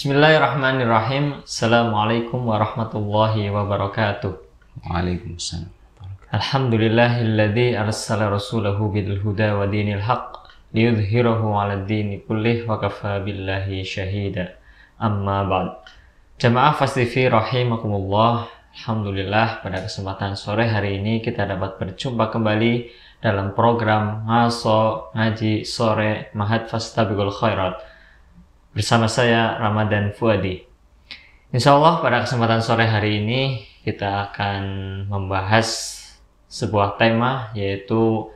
Bismillahirrahmanirrahim. Assalamualaikum warahmatullahi wabarakatuh. Waalaikumsalam. Alhamdulillahilladzi arsala rasulahu bil huda wa dinil haqq liyudhhirahu 'alad dini kullih wa kafa billahi syahida. Amma ba'd. Jamaah Fast TV rahimakumullah. Alhamdulillah pada kesempatan sore hari ini kita dapat berjumpa kembali dalam program Ngaji Sore Mahad Fastabiqul Khairat bersama saya Ramadan Fuadi. Insya Allah pada kesempatan sore hari ini kita akan membahas sebuah tema, yaitu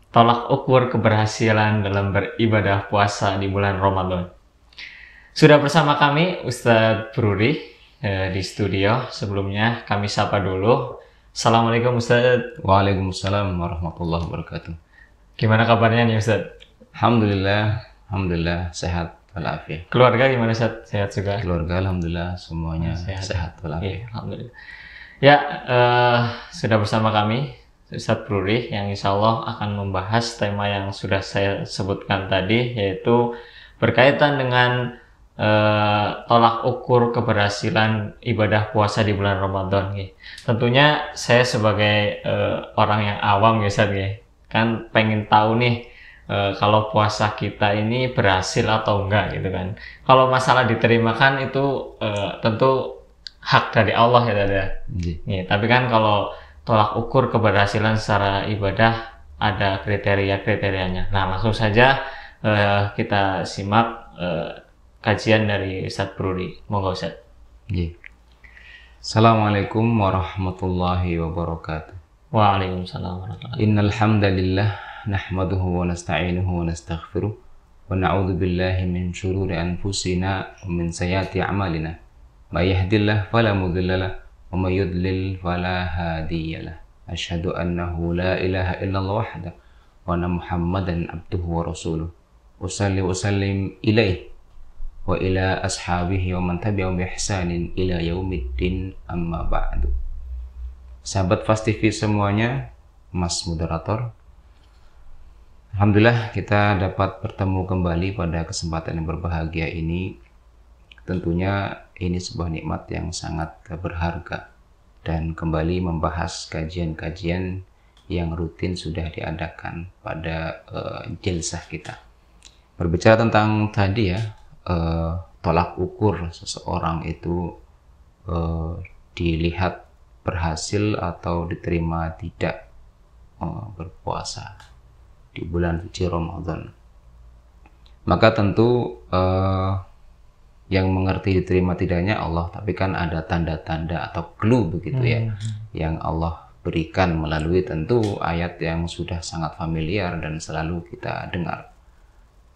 tolak ukur keberhasilan dalam beribadah puasa di bulan Ramadan. Sudah bersama kami Ustadz Bruri di studio. Sebelumnya kami sapa dulu. Assalamualaikum Ustadz. Waalaikumsalam warahmatullahi wabarakatuh. Gimana kabarnya nih Ustadz? Alhamdulillah sehat walafiat. Keluarga gimana Ustadz? Sehat juga? Keluarga alhamdulillah semuanya sehat walafiat. Iya, alhamdulillah. Ya, sudah bersama kami Ustadz Bruri yang insya Allah akan membahas tema yang sudah saya sebutkan tadi, yaitu berkaitan dengan tolak ukur keberhasilan ibadah puasa di bulan Ramadan. Tentunya saya sebagai orang yang awam ya Ustadz, kan pengen tahu nih kalau puasa kita ini berhasil atau enggak gitu kan. Kalau masalah diterima kan itu tentu hak dari Allah ya Dada. Tapi kan kalau tolak ukur keberhasilan secara ibadah ada kriteria-kriterianya. Nah, langsung saja kita simak kajian dari Ustadz Bruri. Monggo Ustadz. Assalamualaikum warahmatullahi wabarakatuh. Waalaikumsalam warahmatullahi wabarakatuh. Innal hamdalillah nahmaduhu wa nasta'inuhu wa nastaghfiruh wa na'udzu billahi min shururi anfusina wa min sayyiati a'malina. May yahdihillahu fala mudilla lahu wa may yudlil fala hadiya lahu. Asyhadu annahu la ilaha illallah wahdahu wa anna Muhammadan abduhu wa rasuluh. Usalli wa sallim ilaihi wa ila ashabihi wa man tabi'ahum bi ihsanin ila yaumiddin, amma ba'du. Sahabat Fast TV semuanya, Mas moderator, alhamdulillah kita dapat bertemu kembali pada kesempatan yang berbahagia ini. Tentunya ini sebuah nikmat yang sangat berharga, dan kembali membahas kajian-kajian yang rutin sudah diadakan pada jilsah kita. Berbicara tentang tadi ya, tolak ukur seseorang itu dilihat berhasil atau diterima tidak berpuasa di bulan suci Ramadan. Maka tentu yang mengerti diterima tidaknya Allah, tapi kan ada tanda-tanda atau clue begitu ya, yang Allah berikan melalui tentu ayat yang sudah sangat familiar dan selalu kita dengar,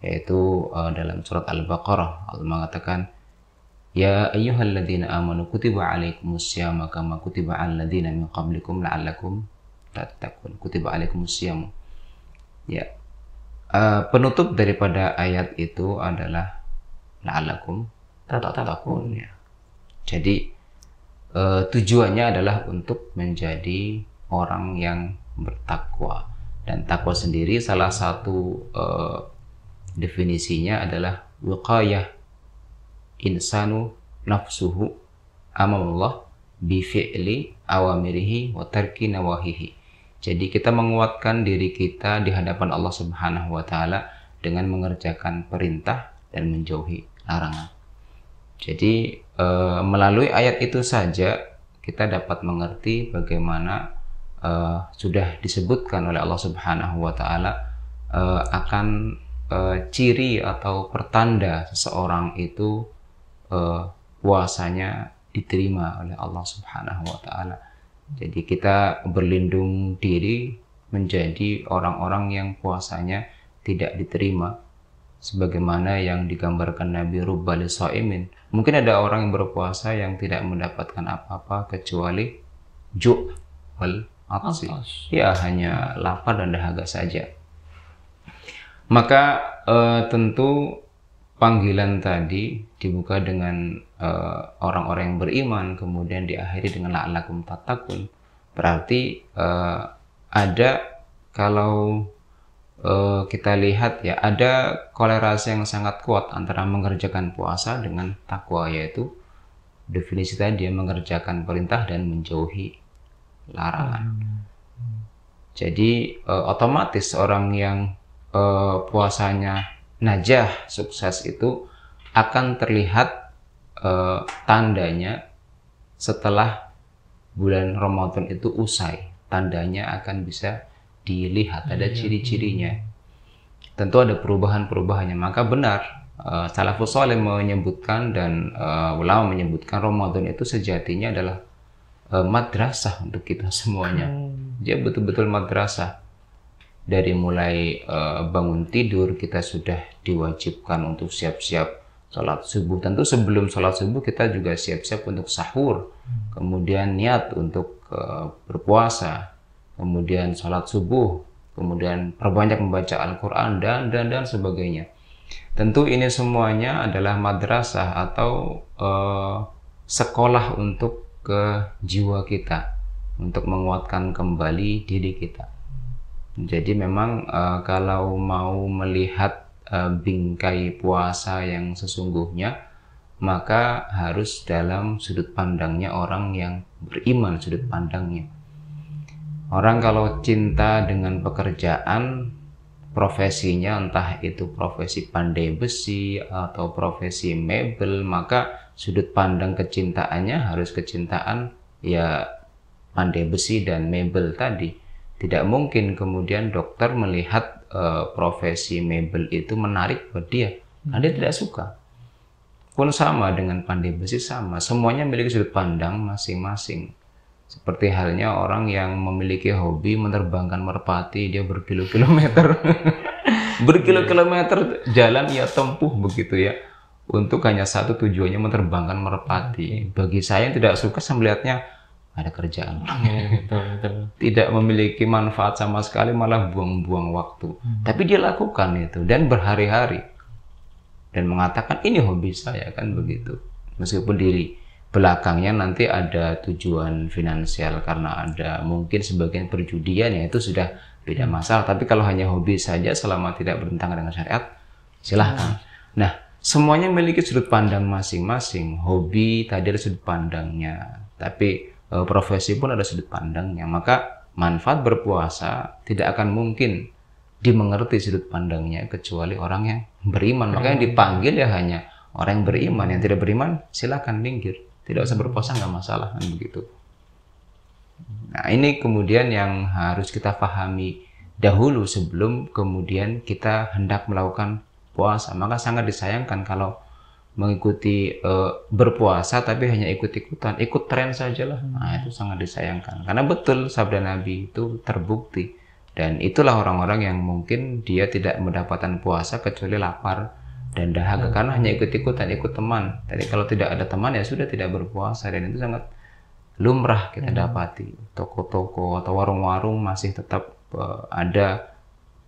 yaitu dalam surat Al-Baqarah Allah mengatakan, ya ayyuhalladzina amanu kutiba alaikumussyama kama kutiba alal ladzina min qablikum la'allakum tattaqun. Kutiba alaikumussyam. Ya, penutup daripada ayat itu adalah la'allakum tattaqun ya. Jadi tujuannya adalah untuk menjadi orang yang bertakwa, dan takwa sendiri salah satu definisinya adalah wiqayah insanu nafsuhu amalallah bi fi'li awamirihi wa tarki nawahihi. Jadi kita menguatkan diri kita di hadapan Allah Subhanahu wa taala dengan mengerjakan perintah dan menjauhi larangan. Jadi melalui ayat itu saja kita dapat mengerti bagaimana sudah disebutkan oleh Allah Subhanahu wa taala akan ciri atau pertanda seseorang itu puasanya diterima oleh Allah Subhanahu wa taala. Jadi kita berlindung diri menjadi orang-orang yang puasanya tidak diterima, sebagaimana yang digambarkan Nabi rubbali shaimin. Mungkin ada orang yang berpuasa yang tidak mendapatkan apa-apa kecuali ju' wal atsi. Ya, hanya lapar dan dahaga saja. Maka tentu panggilan tadi dibuka dengan orang-orang yang beriman, kemudian diakhiri dengan la'allakum tattaqun. Berarti ada, kalau kita lihat ya ada kolerasi yang sangat kuat antara mengerjakan puasa dengan takwa, yaitu definisi tadi mengerjakan perintah dan menjauhi larangan. Jadi otomatis orang yang puasanya najah, sukses itu akan terlihat tandanya setelah bulan Ramadan itu usai. Tandanya akan bisa dilihat, ada ciri-cirinya. Tentu ada perubahan-perubahannya. Maka benar salafus saleh menyebutkan dan ulama menyebutkan Ramadan itu sejatinya adalah madrasah untuk kita semuanya. Dia betul-betul madrasah. Dari mulai bangun tidur kita sudah diwajibkan untuk siap-siap sholat subuh. Tentu sebelum sholat subuh kita juga siap-siap untuk sahur. Kemudian niat untuk berpuasa. Kemudian sholat subuh. Kemudian perbanyak membaca Al-Quran dan sebagainya. Tentu ini semuanya adalah madrasah atau sekolah untuk ke jiwa kita, untuk menguatkan kembali diri kita. Jadi memang kalau mau melihat bingkai puasa yang sesungguhnya, maka harus dalam sudut pandangnya orang yang beriman, sudut pandangnya. Orang kalau cinta dengan pekerjaan, profesinya entah itu profesi pandai besi atau profesi mebel, maka sudut pandang kecintaannya harus kecintaan ya pandai besi dan mebel tadi. Tidak mungkin kemudian dokter melihat profesi mebel itu menarik buat dia, nah dia tidak suka. Pun sama dengan pandai besi, sama, semuanya memiliki sudut pandang masing-masing. Seperti halnya orang yang memiliki hobi menerbangkan merpati, dia berkilo-kilometer berkilo-kilometer jalan ia tempuh begitu ya, untuk hanya satu tujuannya menerbangkan merpati. Bagi saya yang tidak suka, saya melihatnya ada kerjaan, Betul. tidak memiliki manfaat sama sekali, malah buang-buang waktu. Tapi dia lakukan itu dan berhari-hari dan mengatakan ini hobi saya, kan begitu. Meskipun diri belakangnya nanti ada tujuan finansial karena ada mungkin sebagian perjudian, ya itu sudah beda masalah. Tapi kalau hanya hobi saja selama tidak bertentangan dengan syariat, silahkan. Nah, semuanya memiliki sudut pandang masing-masing. Hobi tadi ada sudut pandangnya, tapi profesi pun ada sudut pandangnya. Maka manfaat berpuasa tidak akan mungkin dimengerti sudut pandangnya kecuali orang yang beriman. Maka yang dipanggil ya hanya orang yang beriman. Yang tidak beriman silakan minggir, tidak usah berpuasa, nggak masalah, kan begitu. Nah, ini kemudian yang harus kita pahami dahulu sebelum kemudian kita hendak melakukan puasa. Maka sangat disayangkan kalau mengikuti berpuasa tapi hanya ikut-ikutan, ikut tren sajalah. Nah, itu sangat disayangkan. Karena betul sabda Nabi itu terbukti, dan itulah orang-orang yang mungkin dia tidak mendapatkan puasa kecuali lapar dan dahaga, karena hanya ikut-ikutan, ikut teman. Jadi kalau tidak ada teman ya sudah tidak berpuasa, dan itu sangat lumrah kita dapati. Toko-toko atau warung-warung masih tetap ada,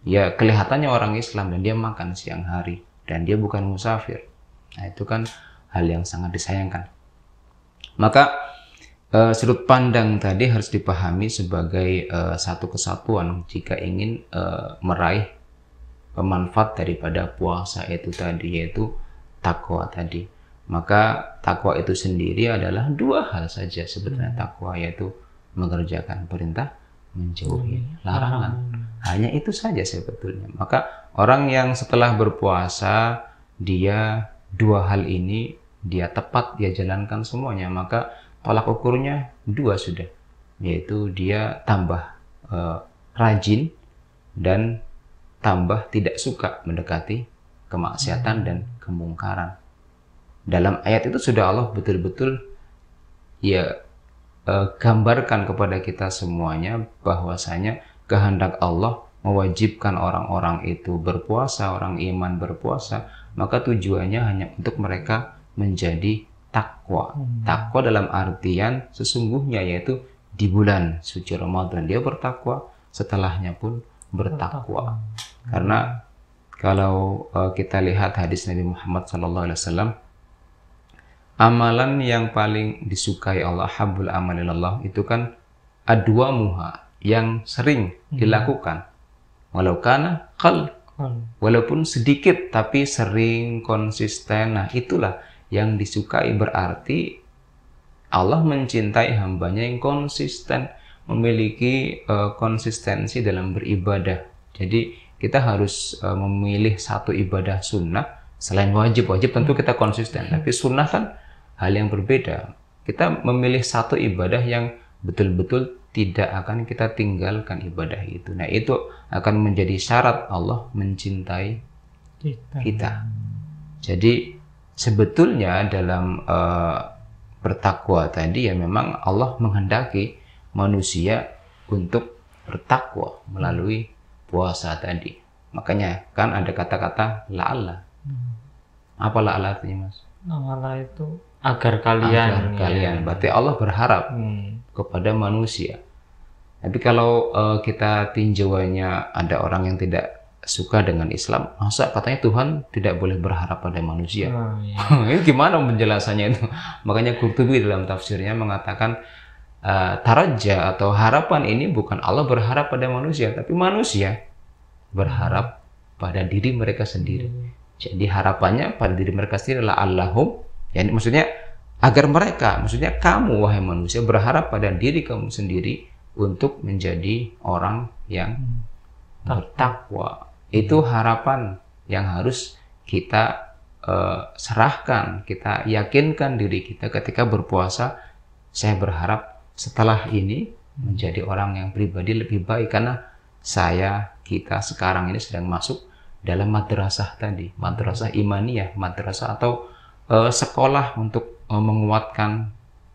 ya kelihatannya orang Islam dan dia makan siang hari dan dia bukan musafir. Nah, itu kan hal yang sangat disayangkan. Maka sudut pandang tadi harus dipahami sebagai satu kesatuan jika ingin meraih manfaat daripada puasa itu tadi, yaitu takwa tadi. Maka takwa itu sendiri adalah dua hal saja sebetulnya takwa, yaitu mengerjakan perintah, menjauhi larangan. Hanya itu saja sebetulnya. Maka orang yang setelah berpuasa dia dua hal ini dia tepat, dia jalankan semuanya, maka tolak ukurnya dua sudah, yaitu dia tambah rajin dan tambah tidak suka mendekati kemaksiatan dan kemungkaran. Dalam ayat itu sudah Allah betul-betul ya gambarkan kepada kita semuanya bahwasanya kehendak Allah mewajibkan orang-orang itu berpuasa, orang iman berpuasa, maka tujuannya hanya untuk mereka menjadi takwa. Takwa dalam artian sesungguhnya, yaitu di bulan suci Ramadan dia bertakwa, setelahnya pun bertakwa. Karena kalau kita lihat hadis Nabi Muhammad SAW, amalan yang paling disukai Allah, habbul amalilallah, itu kan adwa muha, yang sering dilakukan walau kana qal, walaupun sedikit tapi sering, konsisten. Nah, itulah yang disukai, berarti Allah mencintai hambanya yang konsisten, memiliki konsistensi dalam beribadah. Jadi kita harus memilih satu ibadah sunnah selain wajib. Wajib tentu kita konsisten, tapi sunnah kan hal yang berbeda. Kita memilih satu ibadah yang betul-betul tidak akan kita tinggalkan ibadah itu. Nah, itu akan menjadi syarat Allah mencintai kita. Jadi sebetulnya dalam bertakwa tadi ya memang Allah menghendaki manusia untuk bertakwa melalui puasa tadi. Makanya kan ada kata-kata la'alla. Apa la'alla artinya, Mas? La'alla itu agar kalian. Berarti Allah berharap kepada manusia. Tapi kalau kita tinjauannya ada orang yang tidak suka dengan Islam, masa katanya Tuhan tidak boleh berharap pada manusia? Ini gimana penjelasannya itu? Makanya Qurtubi dalam tafsirnya mengatakan taraja atau harapan ini bukan Allah berharap pada manusia, tapi manusia berharap pada diri mereka sendiri. Jadi harapannya pada diri mereka sendiri adalah Allahum, yani maksudnya agar mereka, maksudnya kamu wahai manusia berharap pada diri kamu sendiri untuk menjadi orang yang bertakwa. Itu harapan yang harus kita serahkan, kita yakinkan diri kita ketika berpuasa. Saya berharap setelah ini menjadi orang yang pribadi lebih baik, karena kita sekarang ini sedang masuk dalam madrasah tadi, madrasah imaniyah, madrasah atau sekolah untuk menguatkan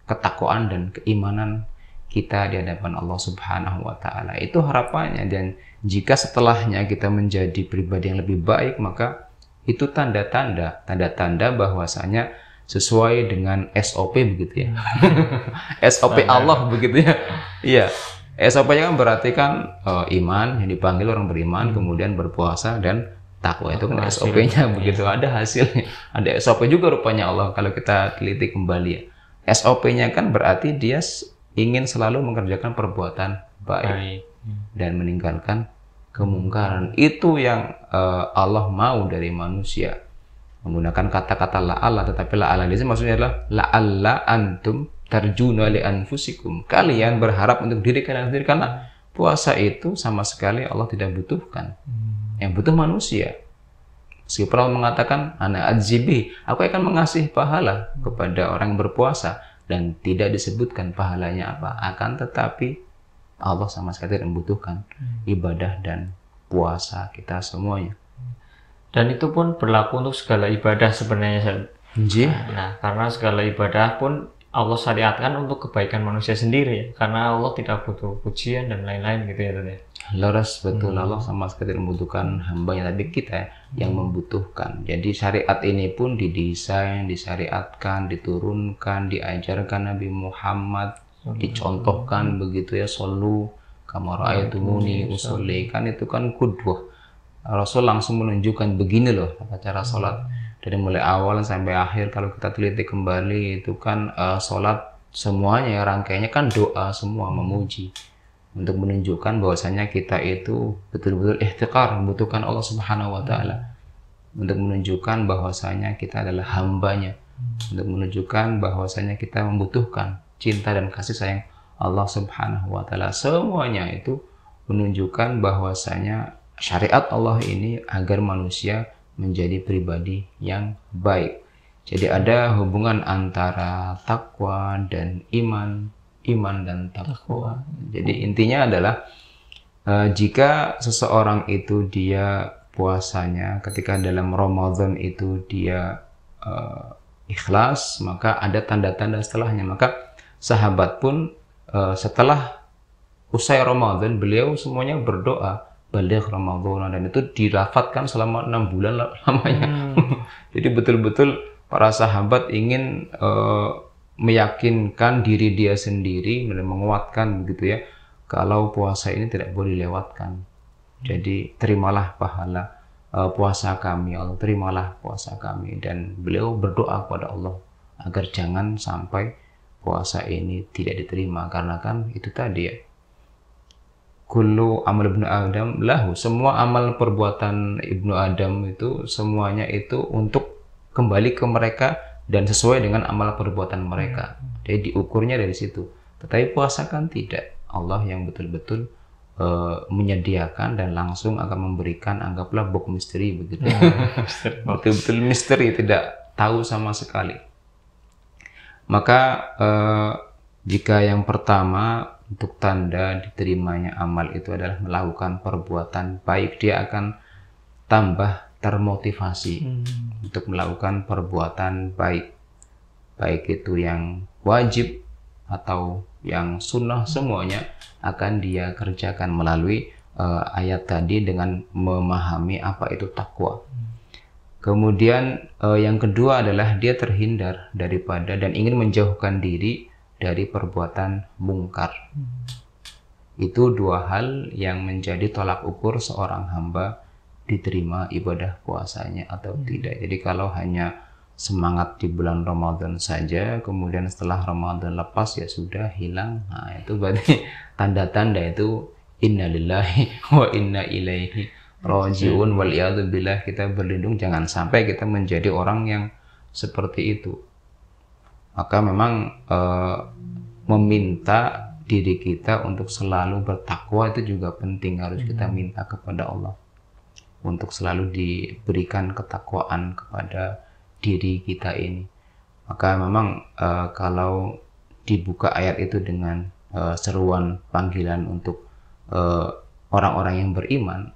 ketakwaan dan keimanan kita di hadapan Allah Subhanahu wa taala. Itu harapannya, dan jika setelahnya kita menjadi pribadi yang lebih baik, maka itu tanda-tanda bahwasanya sesuai dengan SOP begitu ya. SOP Allah begitu ya. Iya. SOP-nya kan berarti kan iman, yang dipanggil orang beriman, kemudian berpuasa dan takwa. Itu kan SOP-nya begitu, ada hasilnya. Ada SOP juga rupanya Allah kalau kita teliti kembali ya. SOP-nya kan berarti dia ingin selalu mengerjakan perbuatan baik dan meninggalkan kemungkaran. Itu yang Allah mau dari manusia. Menggunakan kata-kata la'alla, tetapi la'alla di sini maksudnya adalah la'alla antum tarjuna li anfusikum. Kalian berharap untuk diri kalian sendiri, karena puasa itu sama sekali Allah tidak butuhkan. Yang butuh manusia. Meskipun Allah mengatakan ana adzibi, aku akan mengasih pahala kepada orang yang berpuasa, dan tidak disebutkan pahalanya apa. Akan tetapi Allah sama sekali tidak membutuhkan ibadah dan puasa kita semuanya. Dan itu pun berlaku untuk segala ibadah sebenarnya. Nah, karena segala ibadah pun Allah syariatkan untuk kebaikan manusia sendiri, karena Allah tidak butuh pujian dan lain-lain gitu ya tadi. Laras betul, Allah sama sekali membutuhkan hambanya, tapi kita yang membutuhkan. Jadi syariat ini pun didesain, disyariatkan, diturunkan, diajarkan Nabi Muhammad, dicontohkan begitu ya, shollu kama ra'aitumuni usolli, kan itu kan qudwah. Rasul langsung menunjukkan begini loh cara sholat dari mulai awal sampai akhir. Kalau kita teliti kembali itu kan sholat semuanya rangkaiannya kan doa semua, memuji, untuk menunjukkan bahwasanya kita itu betul-betul ihtiqar, membutuhkan Allah Subhanahu wa taala, untuk menunjukkan bahwasanya kita adalah hambanya, untuk menunjukkan bahwasanya kita membutuhkan cinta dan kasih sayang Allah Subhanahu wa taala. Semuanya itu menunjukkan bahwasanya syariat Allah ini agar manusia menjadi pribadi yang baik. Jadi ada hubungan antara takwa dan iman dan takwa. Jadi intinya adalah jika seseorang itu dia puasanya ketika dalam Ramadan itu dia ikhlas, maka ada tanda-tanda setelahnya. Maka sahabat pun setelah usai Ramadan beliau semuanya berdoa balik Ramadan, dan itu dilafadzkan selama 6 bulan lamanya. Jadi betul-betul para sahabat ingin meyakinkan diri dia sendiri, menguatkan begitu ya, kalau puasa ini tidak boleh dilewatkan. Jadi terimalah pahala puasa kami, Allah terimalah puasa kami. Dan beliau berdoa kepada Allah agar jangan sampai puasa ini tidak diterima, karena kan itu tadi ya, kullu amal ibnu Adam lahu, semua amal perbuatan ibnu Adam itu semuanya itu untuk kembali ke mereka dan sesuai dengan amal perbuatan mereka. Jadi diukurnya dari situ. Tetapi puasa kan tidak. Allah yang betul-betul menyediakan dan langsung akan memberikan, anggaplah box misteri begitu. Betul-betul misteri, tidak tahu sama sekali. Maka jika yang pertama untuk tanda diterimanya amal itu adalah melakukan perbuatan baik, dia akan tambah termotivasi untuk melakukan perbuatan baik, baik itu yang wajib atau yang sunnah, semuanya akan dia kerjakan melalui ayat tadi dengan memahami apa itu takwa. Kemudian yang kedua adalah dia terhindar daripada dan ingin menjauhkan diri dari perbuatan mungkar. Itu dua hal yang menjadi tolak ukur seorang hamba diterima ibadah puasanya atau tidak. Jadi kalau hanya semangat di bulan Ramadan saja, kemudian setelah Ramadan lepas ya sudah hilang, nah itu berarti tanda-tanda itu innalillahi wa inna ilaihi rajiun, waliyadzubillah, kita berlindung jangan sampai kita menjadi orang yang seperti itu. Maka memang meminta diri kita untuk selalu bertakwa itu juga penting, harus kita minta kepada Allah untuk selalu diberikan ketakwaan kepada diri kita ini. Maka memang kalau dibuka ayat itu dengan seruan panggilan untuk orang-orang yang beriman,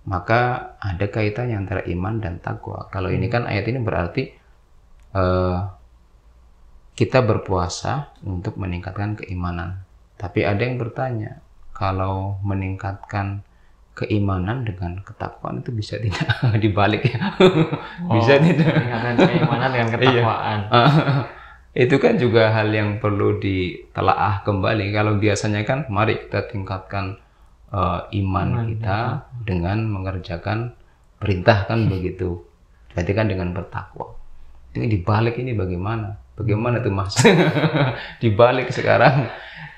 maka ada kaitannya antara iman dan takwa. Kalau ini kan ayat ini berarti kita berpuasa untuk meningkatkan keimanan. Tapi ada yang bertanya, kalau meningkatkan keimanan dengan ketakwaan itu bisa tidak dibalik ya? Bisa tidak? Meningkatkan keimanan dengan ketakwaan. Itu kan juga hal yang perlu ditelaah kembali. Kalau biasanya kan mari kita tingkatkan iman kita dengan mengerjakan perintah kan begitu. Berarti kan dengan bertakwa. Ini dibalik ini bagaimana? Bagaimana tuh Mas? Dibalik sekarang.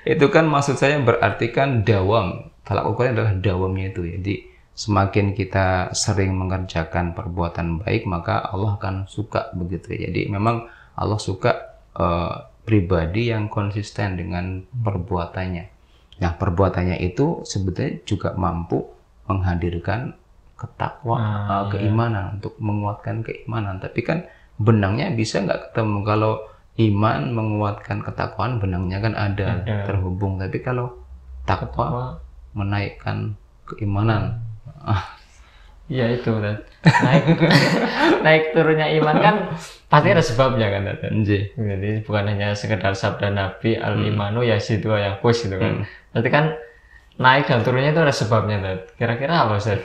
Itu kan maksud saya berarti kan dawam. Tolak ukurnya adalah dawamnya itu. Jadi semakin kita sering mengerjakan perbuatan baik, maka Allah akan suka begitu. Jadi memang Allah suka pribadi yang konsisten dengan perbuatannya. Nah, perbuatannya itu sebetulnya juga mampu menghadirkan ketakwaan, keimanan, untuk menguatkan keimanan. Tapi kan benangnya bisa nggak ketemu. Kalau iman menguatkan ketakwaan, benangnya kan ada terhubung. Tapi kalau takwa menaikkan keimanan. Iya itu kan. Naik turunnya iman kan pasti ada sebabnya kan. Jadi bukan hanya sekedar sabda Nabi al-imanu yazidu wa yanqus gitu kan. Berarti kan naik dan turunnya itu ada sebabnya. Kira-kira apa Ustaz?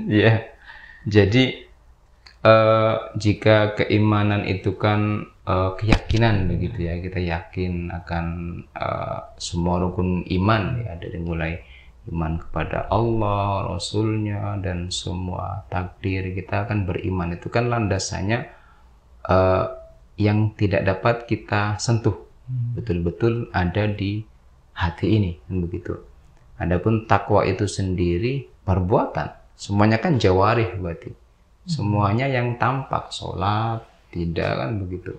Iya. Jadi jika keimanan itu kan keyakinan begitu ya, kita yakin akan semua rukun iman ya, dari mulai iman kepada Allah, Rasulnya, dan semua takdir, kita akan beriman. Itu kan landasannya yang tidak dapat kita sentuh, betul-betul ada di hati ini, begitu. Adapun takwa itu sendiri perbuatan, semuanya kan jawarih, berarti semuanya yang tampak, sholat, tidak kan begitu.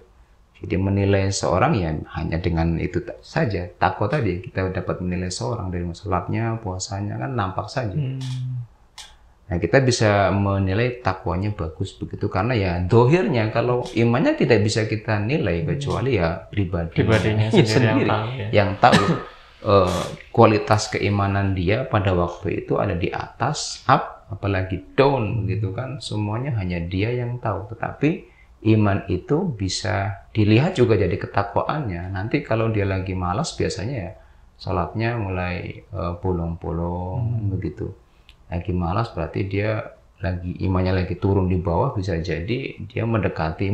Jadi menilai seorang ya hanya dengan itu saja. Takwa tadi kita dapat menilai seorang dari sholatnya, puasanya kan nampak saja. Nah kita bisa menilai takwanya bagus begitu karena ya dohirnya, kalau imannya tidak bisa kita nilai kecuali ya pribadinya sendiri yang tahu kualitas keimanan dia pada waktu itu ada di atas, up, apalagi down gitu kan. Semuanya hanya dia yang tahu. Tetapi iman itu bisa dilihat juga jadi ketakwaannya. Nanti kalau dia lagi malas biasanya ya sholatnya mulai bolong-bolong begitu. Lagi malas berarti dia lagi imannya lagi turun di bawah, bisa jadi dia mendekati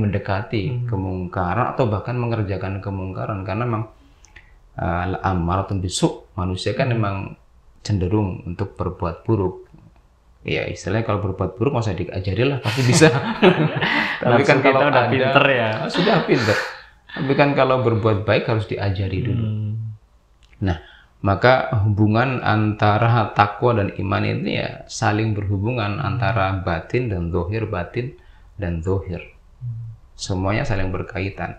kemungkaran atau bahkan mengerjakan kemungkaran karena memang amaratun bisu, manusia kan memang cenderung untuk berbuat buruk. Ya istilahnya kalau berbuat buruk nggak usah diajari lah, pasti bisa. Tapi kan kalau udah pinter ya. Sudah pinter. Tapi kan kalau berbuat baik harus diajari dulu. Nah, Maka hubungan antara takwa dan iman ini ya saling berhubungan, antara batin dan zahir, batin dan zahir. Semuanya saling berkaitan.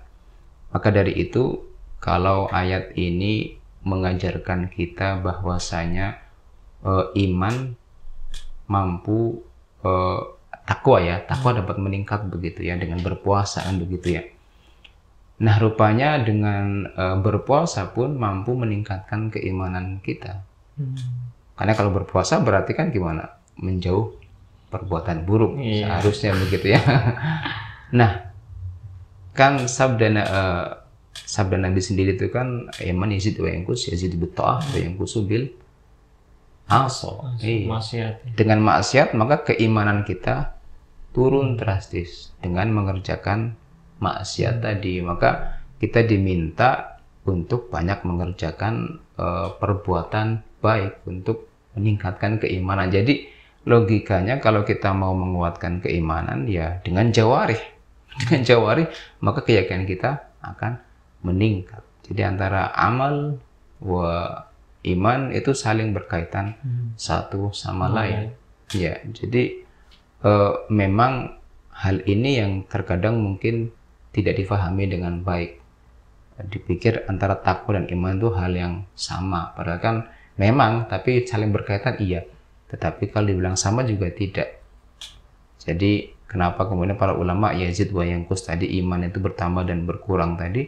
Maka dari itu, kalau ayat ini mengajarkan kita bahwasanya iman mampu takwa dapat meningkat begitu ya dengan berpuasa begitu ya. Nah, rupanya dengan berpuasa pun mampu meningkatkan keimanan kita. Karena kalau berpuasa berarti kan gimana? Menjauh perbuatan buruk, seharusnya begitu ya. Nah, kan sabda Nabi sendiri itu kan iman yazid wa yanqus, yazid bit ta'ah wa yanqusu bil aso. Dengan maksiat maka keimanan kita turun drastis dengan mengerjakan maksiat tadi. Maka kita diminta untuk banyak mengerjakan perbuatan baik untuk meningkatkan keimanan. Jadi logikanya kalau kita mau menguatkan keimanan ya dengan jawarih. Dengan jawarih maka keyakinan kita akan meningkat. Jadi antara amal wa iman itu saling berkaitan satu sama lain. Ya, jadi memang hal ini yang terkadang mungkin tidak difahami dengan baik. Dipikir antara takwa dan iman itu hal yang sama. Padahal kan memang, tapi saling berkaitan iya. Tetapi kalau dibilang sama juga tidak. Jadi kenapa kemudian para ulama yazid wa yanqus tadi, iman itu bertambah dan berkurang tadi,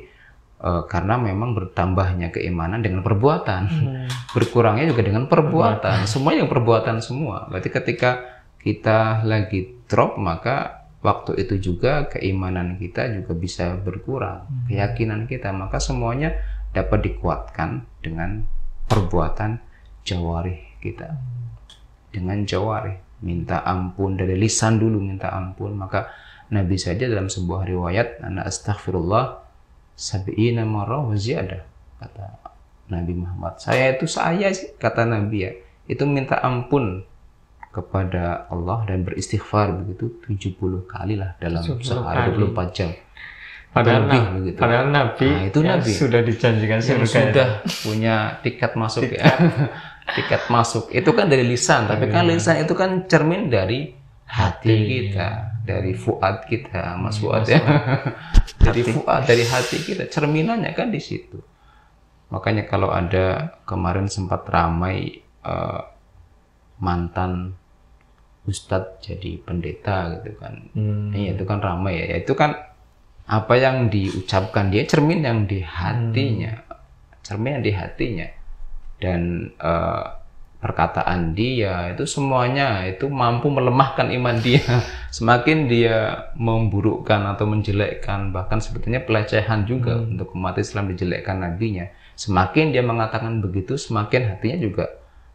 karena memang bertambahnya keimanan dengan perbuatan, berkurangnya juga dengan perbuatan. Semua yang perbuatan semua. Berarti ketika kita lagi drop, maka waktu itu juga keimanan kita juga bisa berkurang, keyakinan kita. Maka semuanya dapat dikuatkan dengan perbuatan jawarih kita. Dengan jawarih, minta ampun dari lisan dulu, minta ampun. Maka Nabi saja dalam sebuah riwayat, ana astaghfirullah sab'ina marrah wa ziyadah, kata Nabi Muhammad. Saya kata Nabi ya, itu minta ampun kepada Allah dan beristighfar begitu 70 kali lah dalam sehari 24 jam. Padahal Nabi, itu Nabi sudah dijanjikan surga, sudah punya tiket masuk ya. Tiket masuk itu kan dari lisan, tapi kan lisan itu kan cermin dari hati kita, dari fuad kita, Mas Fuad ya. Dari fuad, dari hati kita, cerminannya kan di situ. Makanya kalau ada kemarin sempat ramai mantan ustadz jadi pendeta gitu kan. Iya, itu kan ramai ya. Itu kan apa yang diucapkan dia cermin yang di hatinya. Cermin yang di hatinya. Dan perkataan dia itu semuanya itu mampu melemahkan iman dia. Semakin dia memburukkan atau menjelekkan, bahkan sebetulnya pelecehan juga untuk umat Islam, dijelekkan nabinya. Semakin dia mengatakan begitu, semakin hatinya juga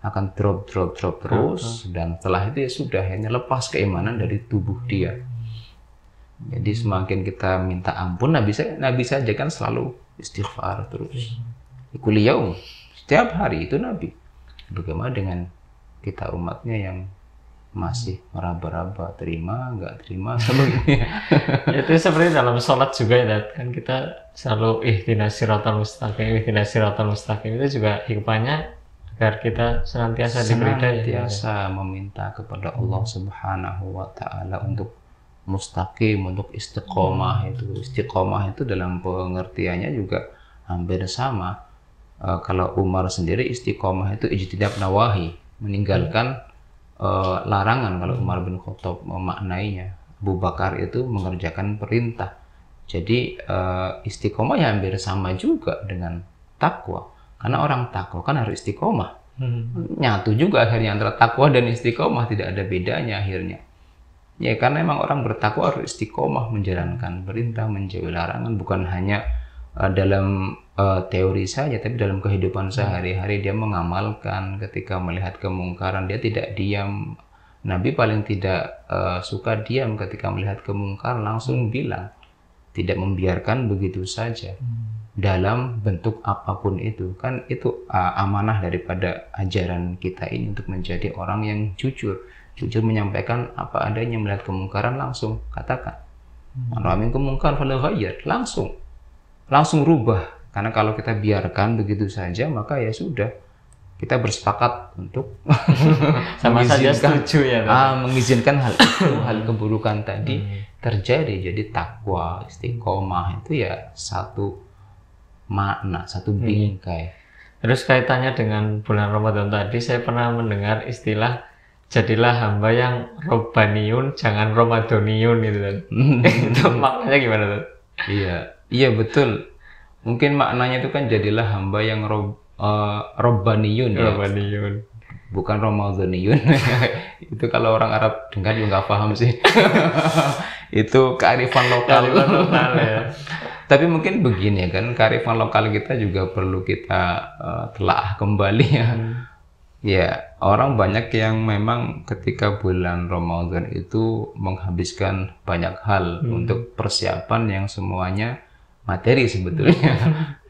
akan drop terus, dan setelah itu ya sudah, hanya lepas keimanan dari tubuh dia. Jadi semakin kita minta ampun, Nabi saja kan selalu istighfar terus. Kulli yaum, setiap hari itu Nabi. Bagaimana dengan kita umatnya yang masih meraba-raba, terima nggak terima sebagainya. Itu seperti dalam sholat juga ya, kan kita selalu ihdinas siratal mustaqim itu juga hikmahnya agar kita senantiasa diberi hidayah, meminta kepada Allah Subhanahu wa taala untuk mustaqim, untuk istiqomah. Istiqomah itu dalam pengertiannya juga hampir sama. Kalau Umar sendiri istiqomah itu ijtinab nawahi, meninggalkan larangan. Kalau Umar bin Khattab memaknainya, Abu Bakar itu mengerjakan perintah. Jadi istiqomah ya hampir sama juga dengan takwa. Karena orang takwa kan harus istiqomah. Nyatu juga akhirnya antara takwa dan istiqomah, tidak ada bedanya akhirnya. Ya karena memang orang bertakwa harus istiqomah menjalankan perintah, menjauhi larangan, bukan hanya dalam teori saja, tapi dalam kehidupan sehari-hari dia mengamalkan. Ketika melihat kemungkaran dia tidak diam. Nabi paling tidak suka diam ketika melihat kemungkaran, langsung bilang, tidak membiarkan begitu saja. Dalam bentuk apapun itu, kan itu amanah daripada ajaran kita ini untuk menjadi orang yang jujur menyampaikan apa adanya. Melihat kemungkaran langsung katakan, "Ramin kemungkar fala ghayyir", langsung rubah. Karena kalau kita biarkan begitu saja, maka ya sudah, kita bersepakat untuk sama saja setuju ya. mengizinkan hal itu, hal keburukan tadi terjadi. Jadi takwa, istiqomah itu ya satu makna, satu bingkai. Terus kaitannya dengan bulan Ramadan tadi, saya pernah mendengar istilah jadilah hamba yang robbaniyun, jangan ramadhaniyun gitu kan. Itu maknanya gimana tuh? Iya betul. Mungkin maknanya itu kan jadilah hamba yang robbaniyun ya. Robbaniyun. Bukan ramadhaniyun. Itu kalau orang Arab dengar juga nggak paham sih. Itu kearifan lokal. Ya. Tapi mungkin begini kan, kearifan lokal kita juga perlu kita telah kembali ya. Ya, orang banyak yang memang ketika bulan Ramadan itu menghabiskan banyak hal untuk persiapan yang semuanya materi sebetulnya.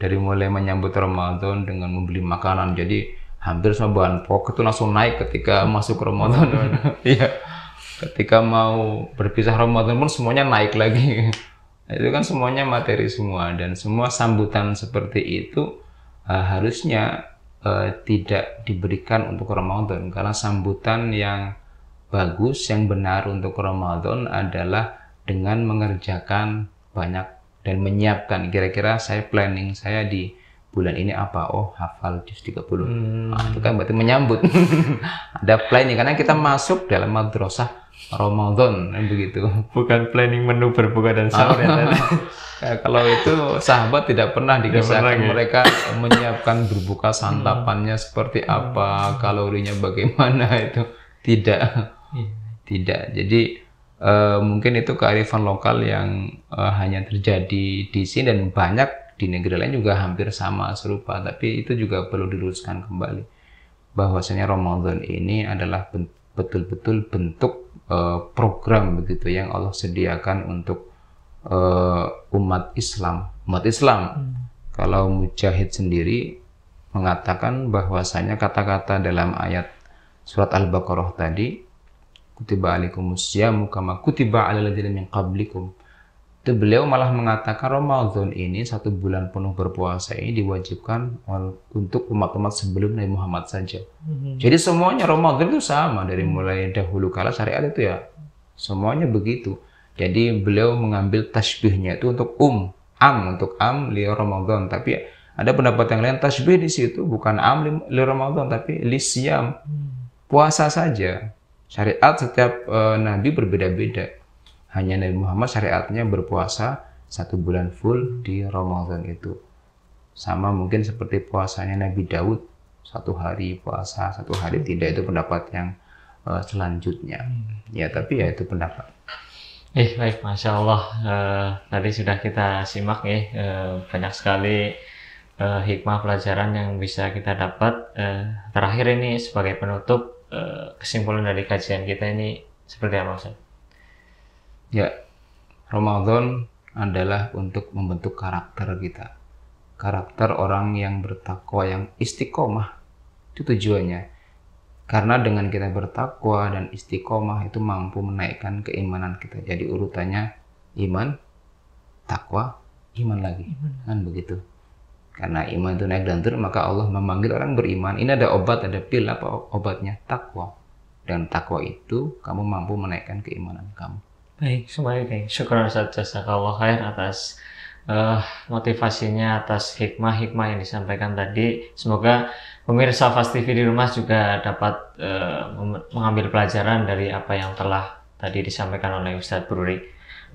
Dari mulai menyambut Ramadan dengan membeli makanan, jadi hampir semua bahan pokok itu langsung naik ketika masuk Ramadan. Iya. Ketika mau berpisah Ramadan pun semuanya naik lagi. Itu kan semuanya materi semua, dan semua sambutan seperti itu harusnya tidak diberikan untuk Ramadan, karena sambutan yang bagus, yang benar untuk Ramadan adalah dengan mengerjakan banyak dan menyiapkan. Kira-kira saya planning saya di bulan ini apa? Oh, hafal juz 30. Itu kan berarti menyambut. Ada planning, karena kita masuk dalam madrasah Ramadan, begitu. Bukan planning menu berbuka dan sahur ya. Kalau itu sahabat tidak pernah dikisahkan mereka menyiapkan berbuka santapannya seperti apa, kalorinya bagaimana, itu tidak. Jadi mungkin itu kearifan lokal yang hanya terjadi di sini, dan banyak di negeri lain juga hampir sama serupa. Tapi itu juga perlu diluruskan kembali, bahwasanya Ramadan ini adalah betul-betul bentuk program begitu yang Allah sediakan untuk umat Islam. Kalau Mujahid sendiri mengatakan bahwasanya kata-kata dalam ayat surat Al-Baqarah tadi, kutiba alaikumusyamu kama kutiba alal ladzina min qablikum, itu beliau malah mengatakan Ramadan ini, satu bulan penuh berpuasa ini diwajibkan untuk umat-umat sebelum Nabi Muhammad saja. Jadi semuanya Ramadan itu sama, dari mulai dahulu kala syariat itu ya semuanya begitu. Jadi beliau mengambil tasbihnya itu untuk untuk li Ramadan. Tapi ada pendapat yang lain, tasbih di situ bukan li Ramadan tapi li siyam, puasa saja. Syariat setiap nabi berbeda-beda. Hanya Nabi Muhammad syariatnya berpuasa 1 bulan full di Ramadan itu. Sama mungkin seperti puasanya Nabi Daud, 1 hari puasa, 1 hari tidak. Itu pendapat yang selanjutnya. Ya, tapi ya itu pendapat. Baik, Masya Allah. Tadi sudah kita simak banyak sekali hikmah pelajaran yang bisa kita dapat. Terakhir ini sebagai penutup, kesimpulan dari kajian kita ini seperti apa, Ustaz? Ya, Ramadan adalah untuk membentuk karakter kita. Karakter orang yang bertakwa, yang istiqomah. Itu tujuannya. Karena dengan kita bertakwa dan istiqomah itu mampu menaikkan keimanan kita. Jadi urutannya iman, takwa, iman lagi. Kan begitu. Karena iman itu naik dan turun, maka Allah memanggil orang beriman. Ini ada obat, ada pil. Apa obatnya? Takwa. Dan takwa itu kamu mampu menaikkan keimanan kamu. Baik, semuanya syukur Ustaz, jazakallah khair atas motivasinya, atas hikmah-hikmah yang disampaikan tadi. Semoga pemirsa Fast TV di rumah juga dapat mengambil pelajaran dari apa yang telah tadi disampaikan oleh Ustadz Bruri.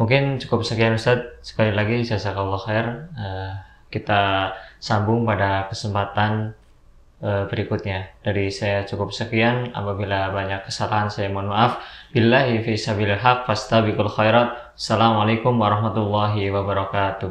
Mungkin cukup sekian Ustadz, sekali lagi jazakallah khair. Kita sambung pada kesempatan berikutnya. Dari saya cukup sekian. Apabila banyak kesalahan saya mohon maaf. Billahi fi sabilil haq fastabiqul khairat. Assalamualaikum warahmatullahi wabarakatuh.